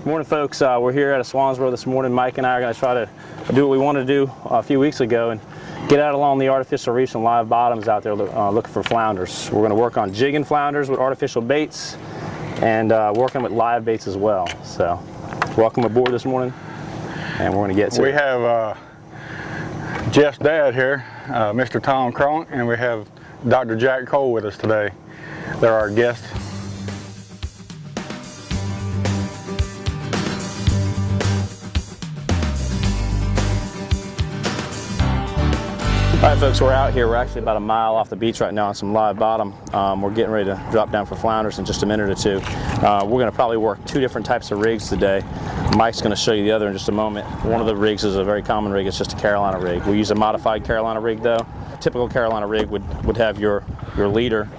Morning, folks. We're here at Swansboro this morning. Mike and I are going to try to do what we wanted to do a few weeks ago and get out along the artificial reefs and live bottoms out there looking for flounders. We're going to work on jigging flounders with artificial baits and working with live baits as well. So, welcome aboard this morning, and we're going to get to it. We have Jeff's dad here, Mr. Tom Cronk, and we have Dr. Jack Cole with us today. They're our guests. All right, folks, we're out here. We're actually about a mile off the beach right now on some live bottom. We're getting ready to drop down for flounders in just a minute or two. We're going to probably work two different types of rigs today. Mike's going to show you the other in just a moment. One of the rigs is a very common rig. It's just a Carolina rig. We use a modified Carolina rig, though. A typical Carolina rig would have your leader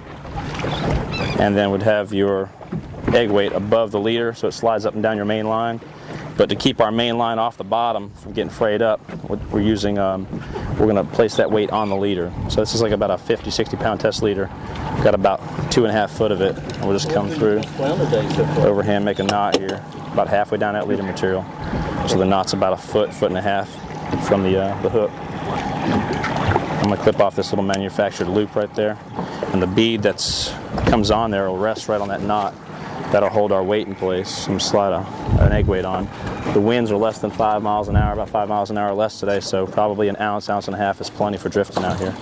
and then would have your egg weight above the leader, so it slides up and down your main line. But to keep our main line off the bottom from getting frayed up, we're using, we're going to place that weight on the leader. So this is like about a 50, 60 pound test leader. Got about 2.5 foot of it. And we'll just come through overhand, make a knot here, about halfway down that leader material. So the knot's about a foot, foot and a half from the hook. I'm going to clip off this little manufactured loop right there. And the bead that comes on there will rest right on that knot. That'll hold our weight in place and slide an egg weight on. The winds are less than 5 miles an hour, about 5 miles an hour less today, so probably an ounce, ounce and a half is plenty for drifting out here.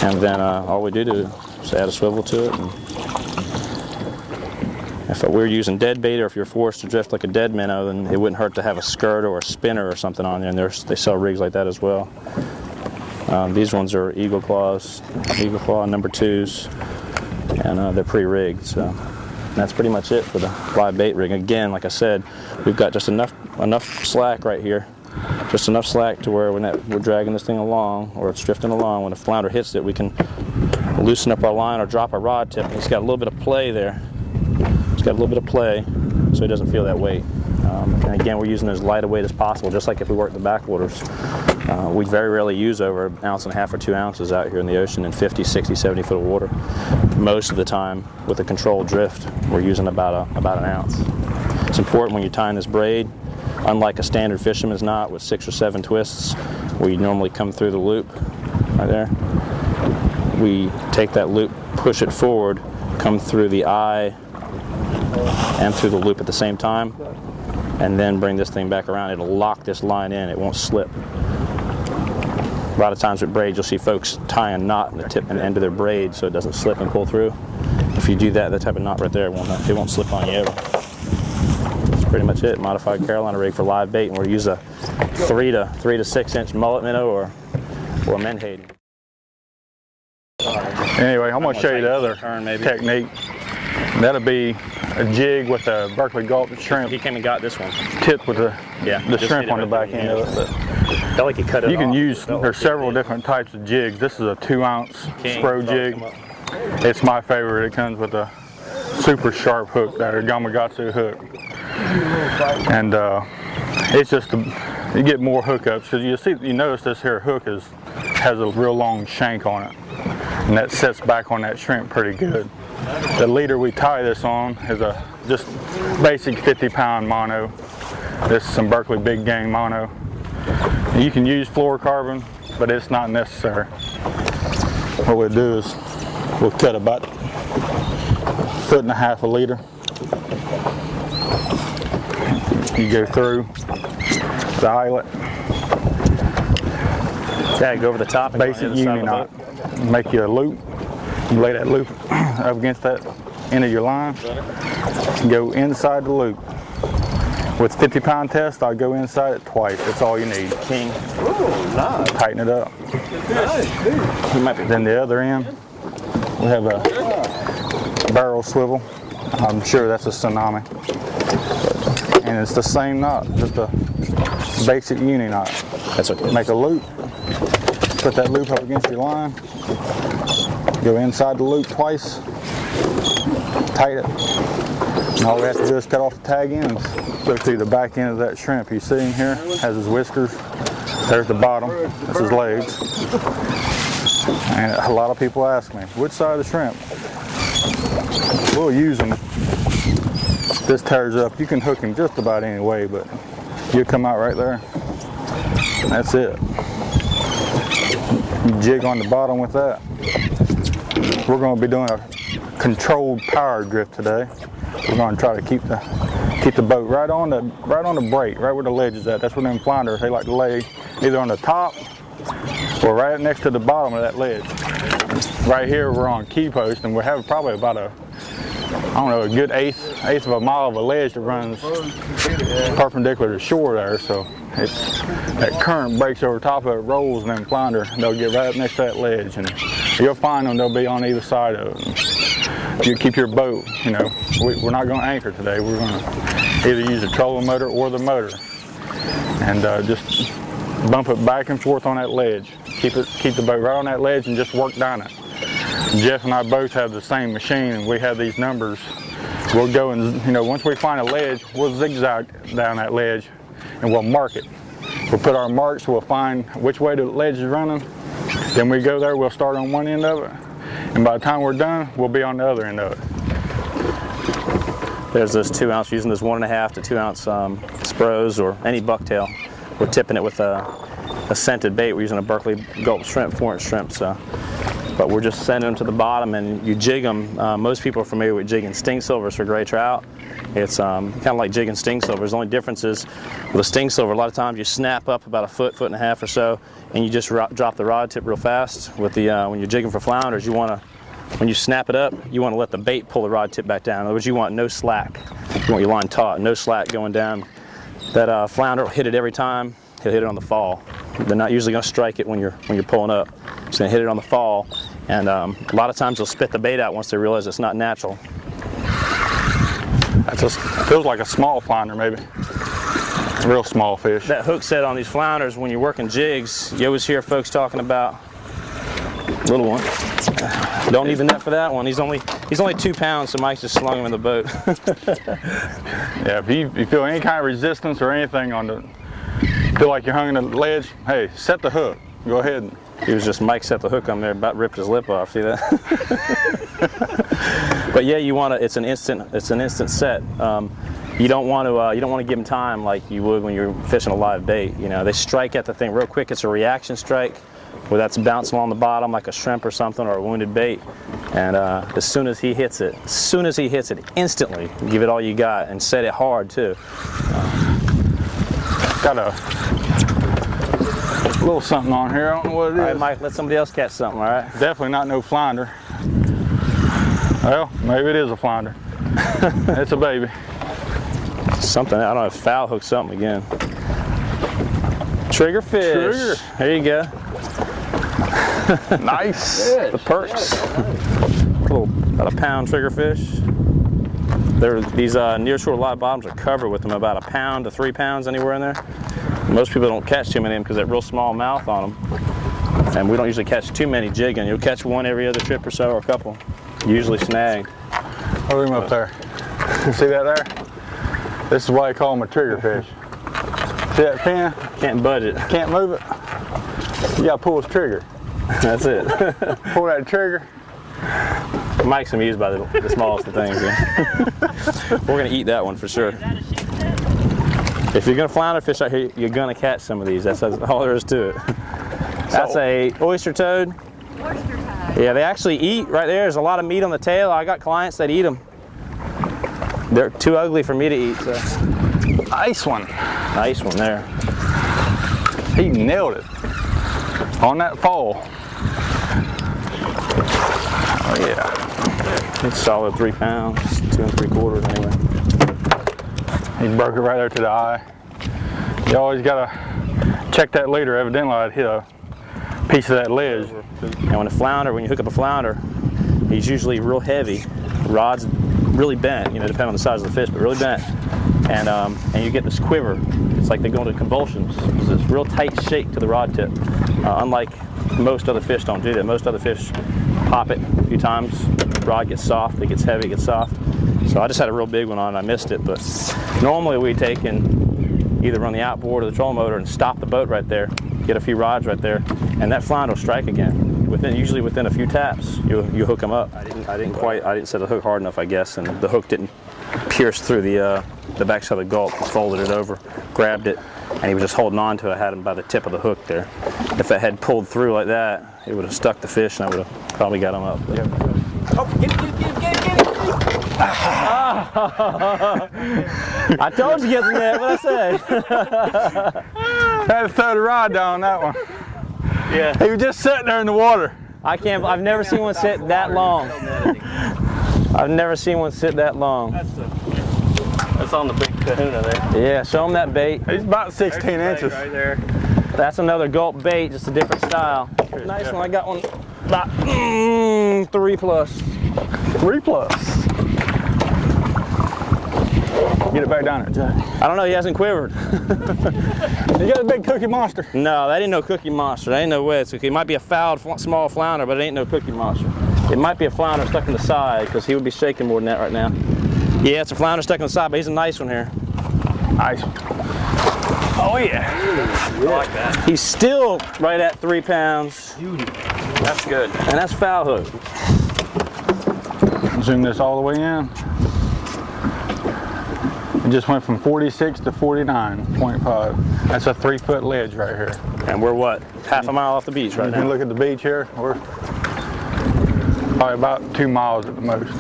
And then all we do is add a swivel to it. And if we're using dead bait, or if you're forced to drift like a dead minnow, then it wouldn't hurt to have a skirt or a spinner or something on there, and they sell rigs like that as well. These ones are Eagle Claw number 2s, and they're pre-rigged. So. That's pretty much it for the live bait rig. Again, like I said, we've got just enough slack right here, just enough slack to where when we're dragging this thing along, or it's drifting along, when a flounder hits it, we can loosen up our line or drop our rod tip. It's got a little bit of play there. It's got a little bit of play, so it doesn't feel that weight. And again, we're using as light a weight as possible, just like if we work the backwaters. We very rarely use over 1.5 ounces or 2 ounces out here in the ocean in 50, 60, 70 foot of water. Most of the time, with a controlled drift, we're using about an ounce. It's important when you're tying this braid, unlike a standard fisherman's knot with 6 or 7 twists, where you normally come through the loop right there. We take that loop, push it forward, come through the eye and through the loop at the same time, and then bring this thing back around. It'll lock this line in, it won't slip. A lot of times with braids, you'll see folks tie a knot in the tip and end of their braid so it doesn't slip and pull through. If you do that type of knot right there, it won't slip on you ever. That's pretty much it. Modified Carolina rig for live bait, and we'll use a 3 to 6 inch mullet minnow or a menhaden. Anyway, I'm going to show you the other technique. That'll be a jig with a Berkeley Gulp shrimp. He came and got this one. Tipped with the shrimp on the back end of it. Felt like you cut it off. You can use, there's several different types of jigs. This is a 2-ounce Spro jig. It's my favorite. It comes with a super sharp hook, that Gamakatsu hook. And it's just, you get more hookups. Because you notice this here hook has a real long shank on it. And that sets back on that shrimp pretty good. The leader we tie this on is a just basic 50 pound mono. This is some Berkeley Big Gang mono. You can use fluorocarbon, but it's not necessary. What we'll do is we'll cut about 1.5 foot a leader. You go through the eyelet. Yeah, go over the top and basic union knot. Make you a loop. You lay that loop up against that end of your line. Go inside the loop. With 50 pound test, I'll go inside it twice. That's all you need. King. Ooh, nice. Tighten it up. Nice. Then the other end, we have a barrel swivel. I'm sure that's a tsunami. And it's the same knot, just a basic uni knot. That's okay. Make a loop. Put that loop up against your line. Go inside the loop twice. Tighten it. And all we have to do is cut off the tag ends. Look through the back end of that shrimp. You see him here? Has his whiskers. There's the bottom. That's his legs. And a lot of people ask me, which side of the shrimp? We'll use them this tears up. You can hook him just about any way, but you come out right there. That's it. You jig on the bottom with that. We're going to be doing a controlled power drift today. We're going to try to keep the boat right on the break, right where the ledge is at. That's where them flounders, they like to lay either on the top or right next to the bottom of that ledge. Right here we're on key post, and we have probably about a good eighth of a mile of a ledge that runs perpendicular to shore there. So it's that current breaks over top of it, rolls, and then flounder, they'll get right up next to that ledge, and you'll find them, they'll be on either side of it. If you keep your boat, you know, we're not going to anchor today. We're going to either use the trolling motor or the motor, and just bump it back and forth on that ledge. Keep the boat right on that ledge and just work down it. Jeff and I both have the same machine, and we have these numbers. We'll go and, you know, once we find a ledge, we'll zigzag down that ledge and we'll mark it. We'll put our marks, we'll find which way the ledge is running. Then we go there, we'll start on one end of it, and by the time we're done, we'll be on the other end of it. There's this 2 ounce, using this 1.5 to 2 ounce spros or any bucktail. We're tipping it with a scented bait. We're using a Berkeley Gulp shrimp, 4-inch shrimp. But we're just sending them to the bottom, and you jig them. Most people are familiar with jigging sting silvers for gray trout. It's kind of like jigging sting silvers. The only difference is with a sting silver, a lot of times you snap up about a foot, 1.5 feet or so, and you just drop the rod tip real fast. With the when you're jigging for flounders, you want to, when you snap it up, you want to let the bait pull the rod tip back down. In other words, you want no slack. You want your line taut, no slack going down. That flounder will hit it every time. He'll hit it on the fall. They're not usually going to strike it when you're pulling up. He's going to hit it on the fall, and a lot of times they'll spit the bait out once they realize it's not natural. That just feels like a small flounder, maybe. A real small fish. That hook set on these flounders, when you're working jigs, you always hear folks talking about little one. Don't need the net for that one. He's only 2 pounds, so Mike just slung him in the boat. Yeah, if you feel any kind of resistance or anything on the, feel like you're hung on the ledge, hey, set the hook. Go ahead. He was just, Mike set the hook on there, about ripped his lip off. See that? But yeah, you want to. It's an instant set. You don't want to give them time like you would when you're fishing a live bait. You know, they strike at the thing real quick. It's a reaction strike, where that's bouncing along the bottom like a shrimp or something, or a wounded bait. And as soon as he hits it, instantly give it all you got and set it hard too. Got a little something on here. I don't know what it is. All right, Mike, let somebody else catch something. All right. Definitely not no flounder. Well, maybe it is a flounder. It's a baby. Something. I don't know if foul hooked something again. Trigger fish. Trigger. There you go. Nice. The perks. About a pound trigger fish. These Nearshore live bottoms are covered with them, about 1 pound to 3 pounds anywhere in there. Most people don't catch too many of them because they have real small mouth on them. And we don't usually catch too many jigging. You'll catch one every other trip or so, or a couple. Usually snagged. Hold him up there. See that there? This is why I call them a trigger fish. See that fin? Can't budge it. Can't move it. You gotta pull his trigger. That's it. Pull that trigger. Mike's amused by the smallest of things. Yeah. We're gonna eat that one for sure. If you're gonna flounder fish out here, you're gonna catch some of these. That's all there is to it. That's a oyster toad. Oyster toad. Yeah, they actually eat right there. There's a lot of meat on the tail. I got clients that eat them. They're too ugly for me to eat. So. Nice one. Nice one there. He nailed it on that fall. Oh yeah. It's solid 3 pounds, 2 3/4 anyway. He broke it right there to the eye. You always gotta check that leader. Evidently I'd hit a piece of that ledge. And when you hook up a flounder, he's usually real heavy. Rod's really bent, you know, depending on the size of the fish, but really bent. And you get this quiver. It's like they go into convulsions. It's this real tight shake to the rod tip. Unlike most other fish don't do that. Most other fish pop it a few times, the rod gets soft, it gets heavy, it gets soft. So I just had a real big one on and I missed it, but normally we take and either run the outboard or the trolling motor and stop the boat right there, get a few rods right there, and that flounder will strike again. usually within a few taps, you hook them up. I didn't set the hook hard enough, I guess, and the hook didn't pierce through the backside of the gulp. I folded it over, grabbed it, and he was just holding on to it. I had him by the tip of the hook there. If it had pulled through like that, it would have stuck the fish, and I would have probably got him up. But, oh, get it! I told you to get the net. What I said. Had to throw the rod down on that one. Yeah. He was just sitting there in the water. I've never seen one sit that long. I've never seen one sit that long. That's on the big kahuna there. Yeah, show him that bait. He's about 16 inches. Right there. That's another gulp bait, just a different style. Nice one. I got one about 3 plus. 3 plus. Get it back down there, Jack. I don't know, he hasn't quivered. You got a big cookie monster. No, that ain't no cookie monster. That ain't no way. It might be a fouled small flounder, but it ain't no cookie monster. It might be a flounder stuck in the side, because he would be shaking more than that right now. Yeah, it's a flounder stuck in the side, but he's a nice one here. Nice. Oh yeah. I like that. He's still right at 3 pounds. That's good. And that's foul hook. Zoom this all the way in. It just went from 46 to 49.5. That's a 3-foot ledge right here. And we're what? Half a mile off the beach right You now. can look at the beach here. We're probably about 2 miles at the most.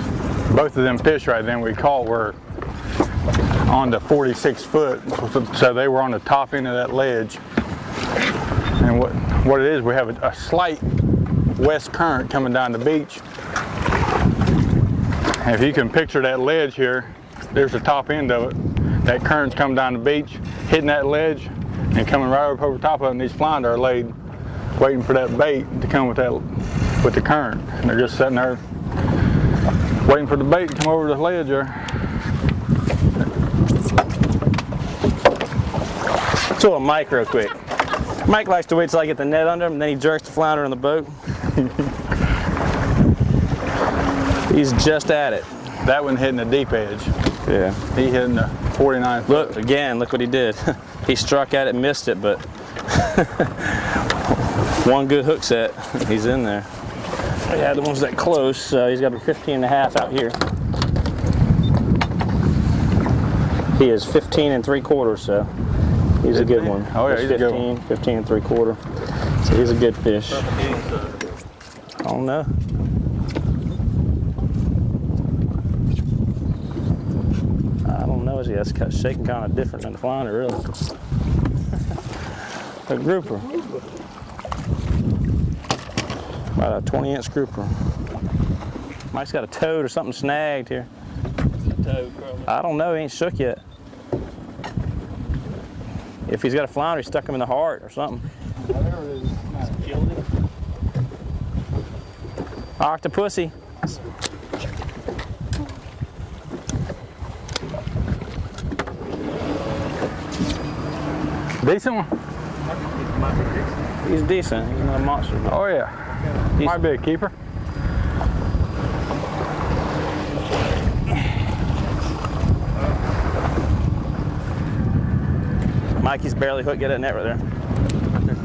Both of them fish right then we caught were on the 46 foot, so they were on the top end of that ledge. And what it is, we have a slight west current coming down the beach. And if you can picture that ledge here, there's the top end of it. That current's coming down the beach, hitting that ledge, and coming right up over top of it. And these flounder are laid, waiting for that bait to come with the current. And they're just sitting there, waiting for the bait to come over the ledge there. So a Mike real quick. Mike likes to wait till I get the net under him, and then he jerks the flounder in the boat. He's just at it. That one hitting the deep edge. Yeah. He hitting the 49 foot. Look, again, look what he did. He struck at it, missed it, but one good hook set, he's in there. Yeah, the one's that close, he's got a 15 and a half out here. He is 15 3/4, so he's a good one. Oh yeah, he's 15, a good one. 15 3/4. So he's a good fish. I don't know. I don't know. That's shaking kind of different than the flounder, really. A grouper. About a 20-inch grouper. Mike's got a toad or something snagged here. I don't know. He ain't shook yet. If he's got a flounder, he stuck him in the heart or something. Octopussy. Decent one? He's decent. He's not a monster. Oh yeah. Might be a keeper. Mikey's barely hooked. Get that net right there.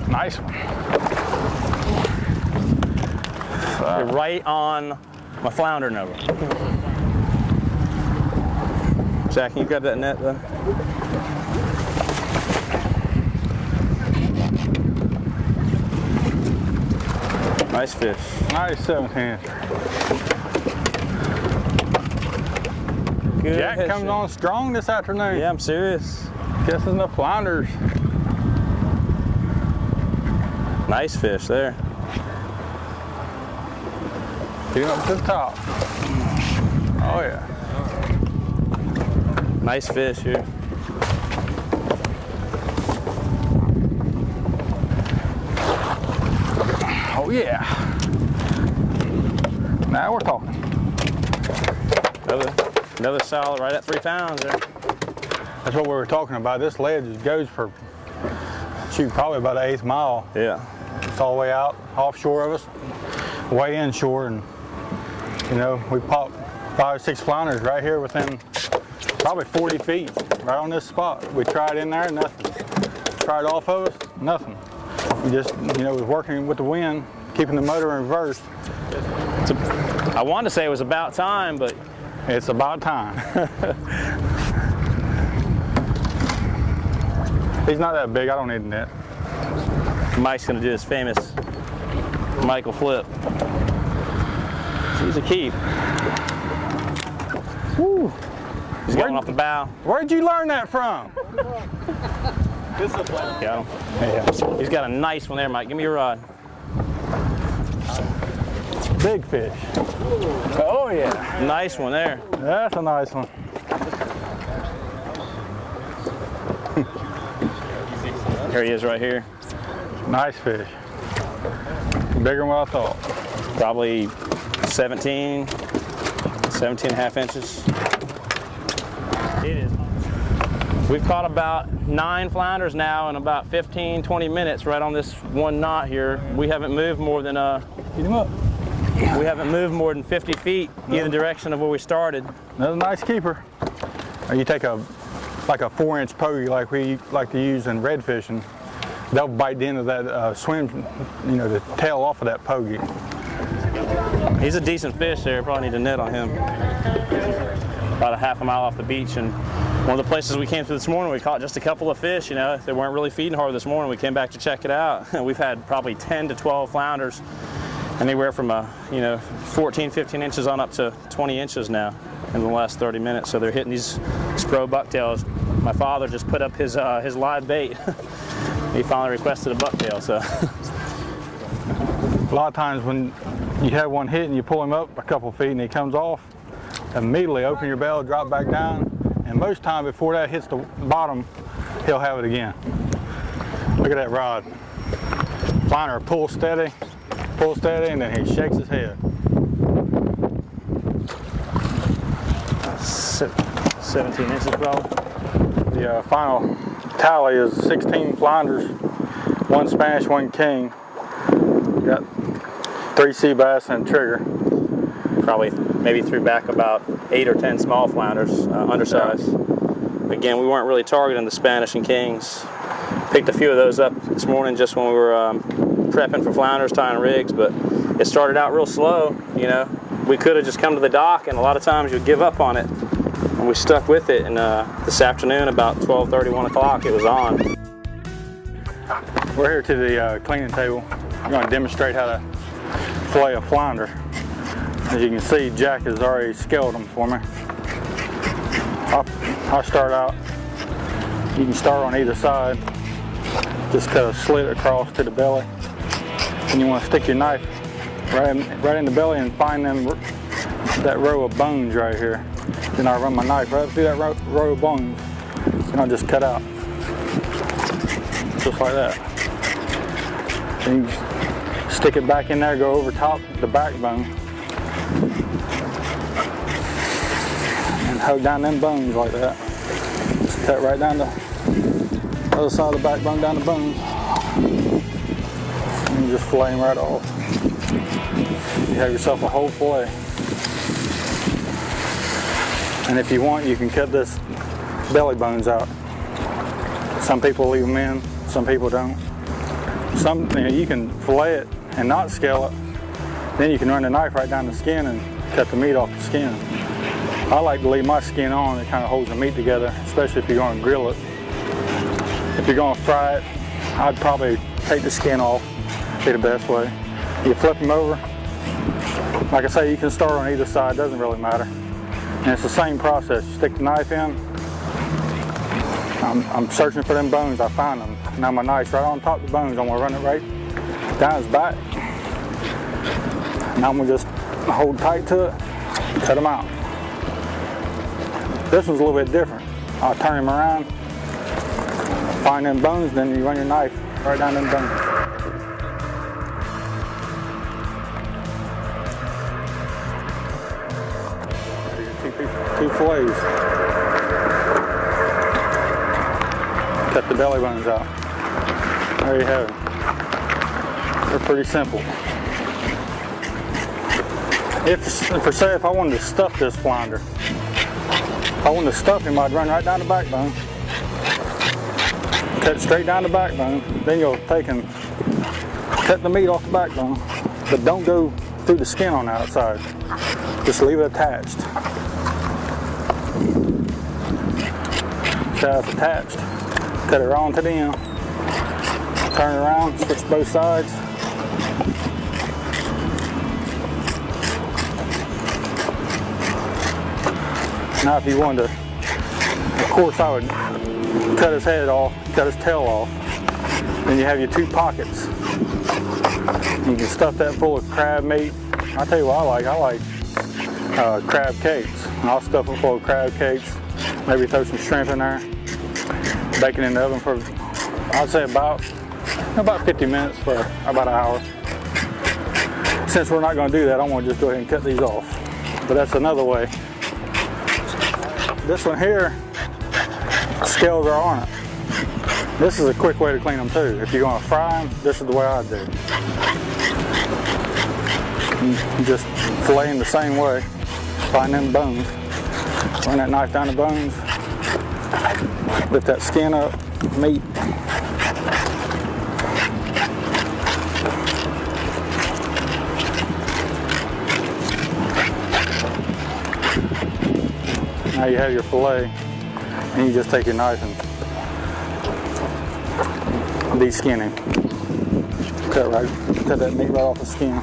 Nice one. You're right on my flounder number. Jack, can you grab that net though? Nice fish. Nice 17-inch. Good Jack fish. comes on strong this afternoon. Yeah, I'm serious. Guessing the flounders. Nice fish there. Getting up to the top. Oh yeah. Nice fish here. Oh yeah. Now we're talking. Another solid right at 3 pounds there. That's what we were talking about. This ledge goes for, shoot, probably about an 1/8 mile. Yeah. It's all the way out offshore of us, way inshore, and you know, we popped 5 or 6 flounders right here within probably 40 feet, right on this spot. We tried in there, nothing. Tried off of us, nothing. We just, you know, was working with the wind, keeping the motor in reverse. I wanted to say it was about time, but it's about time. He's not that big. I don't need a net. Mike's going to do his famous Michael flip. He's a keep. Woo. He's going off the bow. Where'd you learn that from? Got him. Yeah. He's got a nice one there, Mike. Give me your rod. Big fish. Oh yeah. Nice one there. That's a nice one. Here he is right here. Nice fish. Bigger than what I thought. Probably 17 and a half inches. It is. We've caught about 9 flounders now in about 15-20 minutes right on this one knot here. We haven't moved more than Get him up. We haven't moved more than 50 feet either direction of where we started. Another nice keeper. Or you take like a 4-inch pogie like we like to use in red fishing. They'll bite the end of that swim, you know, the tail off of that pogie. He's a decent fish there. Probably need a net on him. About a half a mile off the beach, and one of the places we came to this morning, we caught just a couple of fish. You know, they weren't really feeding hard this morning. We came back to check it out. We've had probably 10 to 12 flounders, anywhere from 14, 15 inches on up to 20 inches now in the last 30 minutes. So they're hitting these spro bucktails. My father just put up his live bait. He finally requested a bucktail. So a lot of times when you have one hit and you pull him up a couple feet and he comes off, immediately open your belly, drop back down, and most time before that hits the bottom, he'll have it again. Look at that rod. Flounder pull steady, and then he shakes his head. 17 inches probably. The final tally is 16 flounders, 1 Spanish, 1 king. We got 3 sea bass and a trigger. Probably maybe threw back about 8 or 10 small flounders, undersized. Yeah. Again, we weren't really targeting the Spanish and kings. Picked a few of those up this morning just when we were prepping for flounders, tying rigs, but it started out real slow. You know, we could have just come to the dock, and a lot of times you'd give up on it, and we stuck with it. And this afternoon, about 12:30, 1 o'clock, it was on. We're here to the cleaning table. I'm going to demonstrate how to fillet a flounder. As you can see, Jack has already scaled them for me. I'll start out. You can start on either side. Just cut a slit across to the belly. And you want to stick your knife right in the belly and find that row of bones right here. Then I'll run my knife right through that row of bones. And I'll just cut out. Just like that. Then you stick it back in there, go over top the backbone. And hug down them bones like that. Just cut right down the other side of the backbone, down the bones. And you just fillet them right off. You have yourself a whole fillet. And if you want, you can cut this belly bones out. Some people leave them in, some people don't. You can fillet it and not scale it. Then you can run the knife right down the skin and cut the meat off the skin. I like to leave my skin on. It kind of holds the meat together, especially if you're going to grill it. If you're going to fry it, I'd probably take the skin off. Be the best way. You flip them over. Like I say, you can start on either side. Doesn't really matter. And it's the same process. You stick the knife in. I'm searching for them bones. I find them. Now my knife's right on top of the bones. I'm gonna run it right down his back. Now I'm gonna just hold tight to it, cut them out. This one's a little bit different. I'll turn him around, find them bones, then you run your knife right down them bones. Two fillets. Cut the belly bones out. There you have it. They're pretty simple. If I wanted to stuff this flounder, if I wanted to stuff him, I'd run right down the backbone. Cut straight down the backbone. Then you'll take him cut the meat off the backbone, but don't go through the skin on the outside. Just leave it attached. So it's attached. Cut it on to the end. Turn it around, switch both sides. Now if you wanted to, of course I would cut his head off, cut his tail off. Then you have your 2 pockets. You can stuff that full of crab meat. I'll tell you what I like crab cakes. I'll stuff it full of crab cakes, maybe throw some shrimp in there, bake it in the oven for, I'd say about 50 minutes for about an hour. Since we're not going to do that, I'm going to just go ahead and cut these off. But that's another way. This one here, scales are on it. This is a quick way to clean them too. If you're going to fry them, this is the way I do. You just fillet them the same way. Find them bones. Run that knife down the bones. Lift that skin up, meat. Now you have your fillet, and you just take your knife and de-skinning. Cut that meat right off the skin.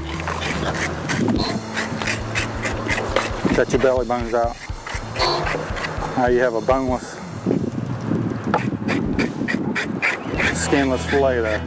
Cut your belly bones out. Now you have a boneless, skinless fillet there.